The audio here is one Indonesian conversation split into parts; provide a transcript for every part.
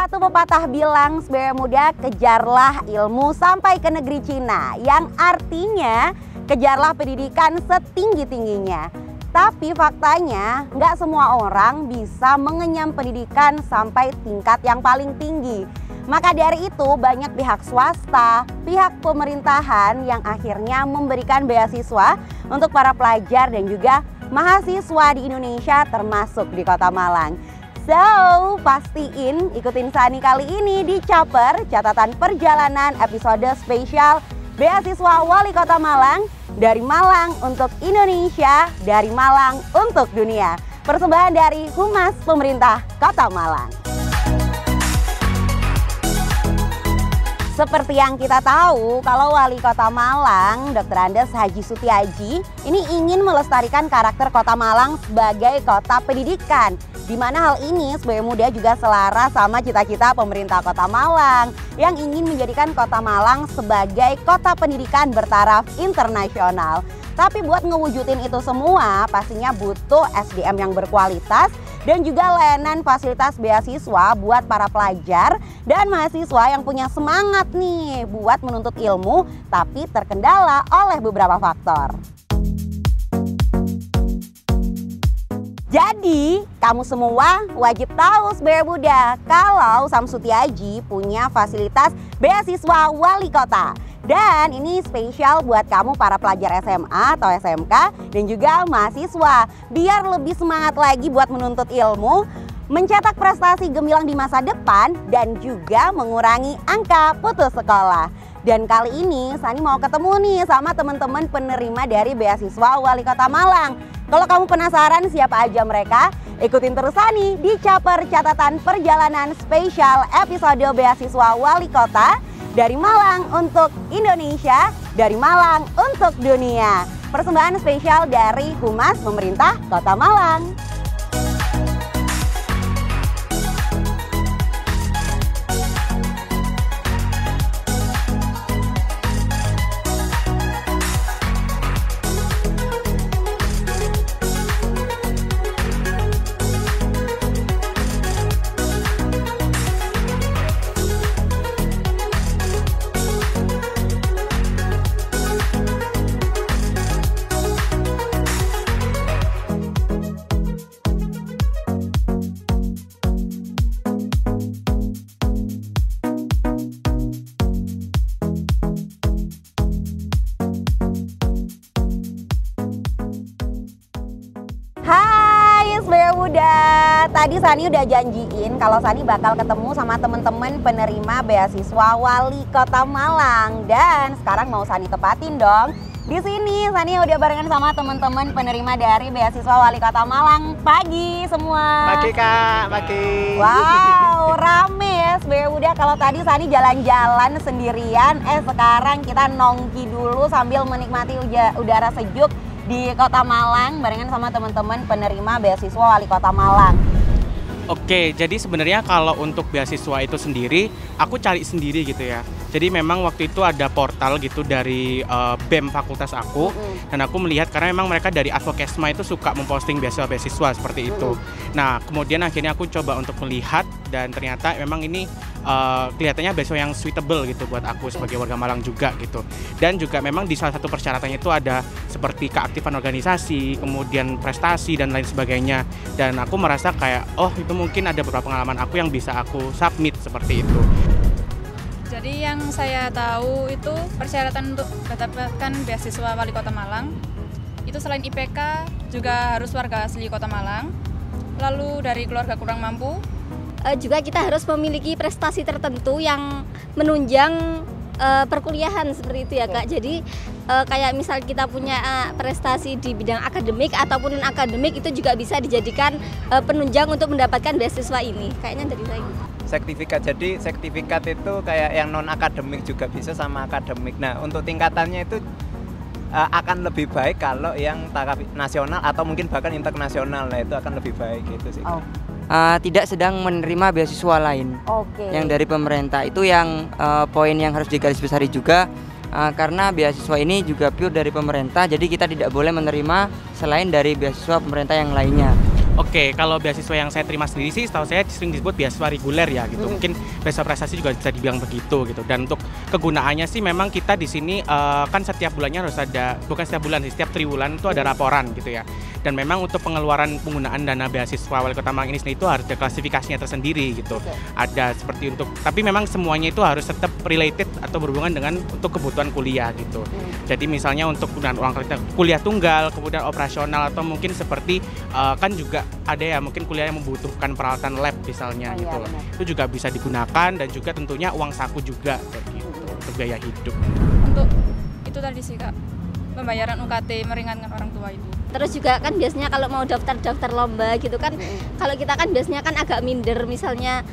Ada satu pepatah bilang, sebagai muda kejarlah ilmu sampai ke negeri Cina, yang artinya kejarlah pendidikan setinggi-tingginya. Tapi faktanya nggak semua orang bisa mengenyam pendidikan sampai tingkat yang paling tinggi. Maka dari itu banyak pihak swasta, pihak pemerintahan yang akhirnya memberikan beasiswa untuk para pelajar dan juga mahasiswa di Indonesia termasuk di Kota Malang. So, pastiin ikutin Sani kali ini di Caper, catatan perjalanan episode spesial Beasiswa Wali Kota Malang, dari Malang untuk Indonesia, dari Malang untuk dunia. Persembahan dari Humas Pemerintah Kota Malang. Seperti yang kita tahu, kalau Wali Kota Malang, Dr. Andes Haji Sutiaji, ini ingin melestarikan karakter Kota Malang sebagai kota pendidikan. Di mana hal ini sebagai muda juga selaras sama cita-cita pemerintah Kota Malang yang ingin menjadikan Kota Malang sebagai kota pendidikan bertaraf internasional. Tapi buat ngewujudin itu semua, pastinya butuh SDM yang berkualitas dan juga layanan fasilitas beasiswa buat para pelajar dan mahasiswa yang punya semangat nih buat menuntut ilmu tapi terkendala oleh beberapa faktor. Jadi, kamu semua wajib tahu sebagai muda kalau Sam Sutiaji punya fasilitas beasiswa wali kota. Dan ini spesial buat kamu para pelajar SMA atau SMK dan juga mahasiswa. Biar lebih semangat lagi buat menuntut ilmu, mencetak prestasi gemilang di masa depan, dan juga mengurangi angka putus sekolah. Dan kali ini Sani mau ketemu nih sama teman-teman penerima dari beasiswa Wali Kota Malang. Kalau kamu penasaran siapa aja mereka, ikutin terus Sani di Caper Catatan Perjalanan Spesial episode Beasiswa Wali Kota, dari Malang untuk Indonesia, dari Malang untuk dunia. Persembahan spesial dari Humas Pemerintah Kota Malang. Tadi Sani udah janjiin kalau Sani bakal ketemu sama temen-temen penerima beasiswa Wali Kota Malang, dan sekarang mau Sani tepatin dong. Di sini Sani udah barengan sama temen-temen penerima dari beasiswa Wali Kota Malang. Pagi semua. Pagi Kak, pagi. Wow, rame ya sebagai muda. Kalau tadi Sani jalan-jalan sendirian, sekarang kita nongki dulu sambil menikmati udara sejuk di Kota Malang barengan sama teman-teman penerima beasiswa Wali Kota Malang. Oke, jadi sebenarnya kalau untuk beasiswa itu sendiri, aku cari sendiri gitu ya. Jadi memang waktu itu ada portal gitu dari BEM fakultas aku, dan aku melihat karena memang mereka dari Advokesma itu suka memposting beasiswa seperti itu. Nah, kemudian akhirnya aku coba untuk melihat, dan ternyata memang ini kelihatannya beasiswa yang suitable gitu buat aku sebagai warga Malang juga gitu. Dan juga memang di salah satu persyaratannya itu ada seperti keaktifan organisasi, kemudian prestasi dan lain sebagainya. Dan aku merasa kayak, oh itu mungkin ada beberapa pengalaman aku yang bisa aku submit seperti itu. Jadi yang saya tahu itu persyaratan untuk mendapatkan beasiswa Wali Kota Malang itu selain IPK juga harus warga asli Kota Malang, lalu dari keluarga kurang mampu. Juga kita harus memiliki prestasi tertentu yang menunjang perkuliahan seperti itu ya Kak. Jadi kayak misal kita punya prestasi di bidang akademik ataupun non akademik, itu juga bisa dijadikan penunjang untuk mendapatkan beasiswa ini. Kayaknya dari saya. Sertifikat, jadi sertifikat itu kayak yang non akademik juga bisa sama akademik. Nah, untuk tingkatannya itu akan lebih baik kalau yang taraf nasional atau mungkin bahkan internasional. Nah, itu akan lebih baik gitu sih. Tidak sedang menerima beasiswa lain yang dari pemerintah. Itu yang poin yang harus digarisbawahi juga, karena beasiswa ini juga pure dari pemerintah, jadi kita tidak boleh menerima selain dari beasiswa pemerintah yang lainnya. Oke, kalau beasiswa yang saya terima sendiri sih, setahu saya sering disebut beasiswa reguler ya gitu. Mungkin beasiswa prestasi juga bisa dibilang begitu gitu. Dan untuk kegunaannya sih memang kita di sini kan setiap bulannya harus ada, bukan setiap bulan sih, setiap triwulan itu ada laporan gitu ya. Dan memang untuk pengeluaran penggunaan dana beasiswa Wali Kota Malang ini sendiri itu harus ada klasifikasinya tersendiri gitu. Ada seperti untuk, tapi memang semuanya itu harus tetap related atau berhubungan dengan untuk kebutuhan kuliah gitu. Jadi misalnya untuk penggunaan uang kuliah tunggal, kemudian operasional atau mungkin seperti kan juga ada ya mungkin kuliah yang membutuhkan peralatan lab misalnya gitu. Itu juga bisa digunakan dan juga tentunya uang saku juga gitu untuk biaya hidup. Untuk itu tadi sih Kak, pembayaran UKT meringankan orang tua itu. Terus juga kan biasanya kalau mau daftar lomba gitu kan, kalau kita kan biasanya kan agak minder misalnya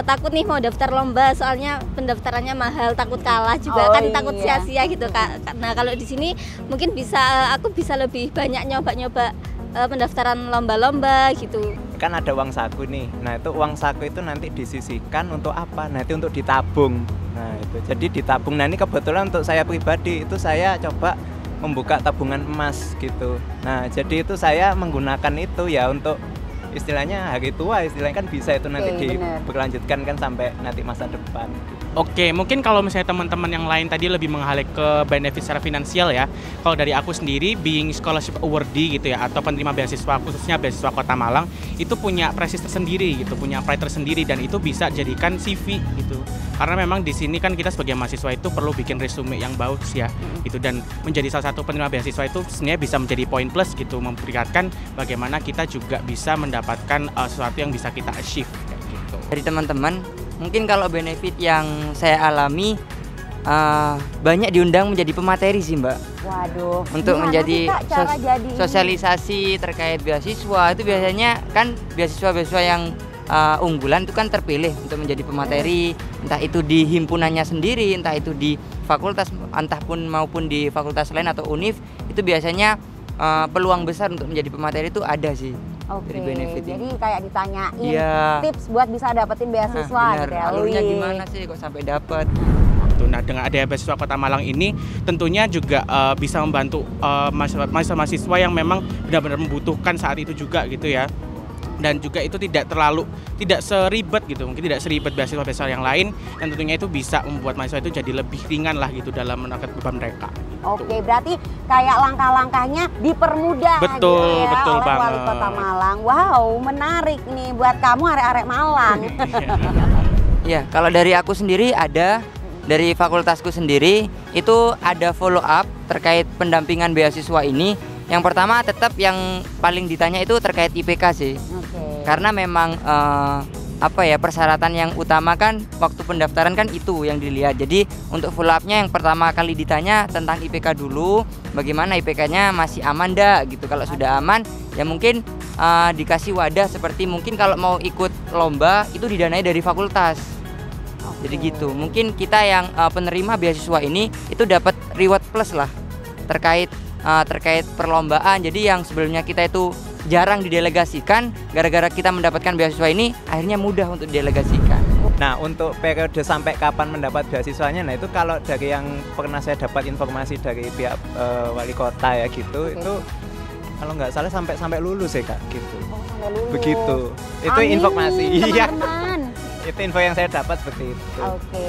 takut nih mau daftar lomba soalnya pendaftarannya mahal, takut kalah juga takut sia-sia gitu Kak. Nah kalau di sini mungkin bisa aku bisa lebih banyak nyoba-nyoba pendaftaran lomba-lomba gitu. Kan ada uang saku nih. Nah, itu uang saku itu nanti disisihkan untuk apa? Nah, itu untuk ditabung. Nah, itu. Jadi ditabung. Nah, ini kebetulan untuk saya pribadi itu saya coba membuka tabungan emas gitu. Nah, jadi itu saya menggunakan itu ya untuk istilahnya hari tua, istilahnya kan bisa itu nanti diberlanjutkan kan sampai nanti masa depan. Oke, mungkin kalau misalnya teman-teman yang lain tadi lebih menghighlight ke benefit secara finansial ya. Kalau dari aku sendiri, being scholarship awardee gitu ya, atau penerima beasiswa khususnya beasiswa Kota Malang, itu punya prestis tersendiri gitu, punya pride tersendiri dan itu bisa jadikan CV gitu. Karena memang di sini kan kita sebagai mahasiswa itu perlu bikin resume yang bagus ya, gitu. Dan menjadi salah satu penerima beasiswa itu sebenarnya bisa menjadi poin plus gitu, memperlihatkan bagaimana kita juga bisa mendapatkan sesuatu yang bisa kita achieve gitu. Dari teman-teman, mungkin kalau benefit yang saya alami banyak diundang menjadi pemateri sih Mbak. Waduh. Untuk menjadi jadi sosialisasi terkait beasiswa itu biasanya kan beasiswa-beasiswa yang unggulan itu kan terpilih untuk menjadi pemateri, entah itu di himpunannya sendiri, entah itu di fakultas, maupun di fakultas lain atau univ, itu biasanya peluang besar untuk menjadi pemateri itu ada sih. Dari benefit jadi ini. kayak ditanyain tips buat bisa dapetin beasiswa gitu ya. Alurnya gimana sih kok sampai dapat? Nah, dengan adanya beasiswa Kota Malang ini tentunya juga bisa membantu mahasiswa yang memang benar-benar membutuhkan saat itu juga gitu ya. Dan juga itu tidak seribet gitu, mungkin tidak seribet beasiswa-beasiswa yang lain, dan tentunya itu bisa membuat mahasiswa itu jadi lebih ringan lah gitu dalam menangkap beban mereka. Gitu. Oke, berarti kayak langkah-langkahnya dipermudah betul, gitu ya betul oleh banget. Wali Kota Malang. Wow, menarik nih buat kamu arek-arek Malang. Ya, kalau dari aku sendiri ada, dari fakultasku sendiri itu ada follow up terkait pendampingan beasiswa ini. Yang pertama tetap yang paling ditanya itu terkait IPK sih. Karena memang persyaratan yang utama kan waktu pendaftaran kan itu yang dilihat. Jadi untuk follow up-nya yang pertama kali ditanya tentang IPK dulu, bagaimana IPK-nya masih aman dah gitu. Kalau sudah aman ya mungkin dikasih wadah seperti mungkin kalau mau ikut lomba itu didanai dari fakultas. Jadi gitu. Mungkin kita yang penerima beasiswa ini itu dapat reward plus lah terkait perlombaan. Jadi yang sebelumnya kita itu jarang didelegasikan, gara-gara kita mendapatkan beasiswa ini akhirnya mudah untuk didelegasikan. Nah, untuk periode sampai kapan mendapat beasiswanya, nah itu kalau dari yang pernah saya dapat informasi dari pihak wali kota ya gitu, itu kalau nggak salah sampai lulus ya Kak gitu. Sampai lulus. Begitu. Itu Amin, informasi. Iya. Teman-teman. Itu info yang saya dapat seperti itu. Oke.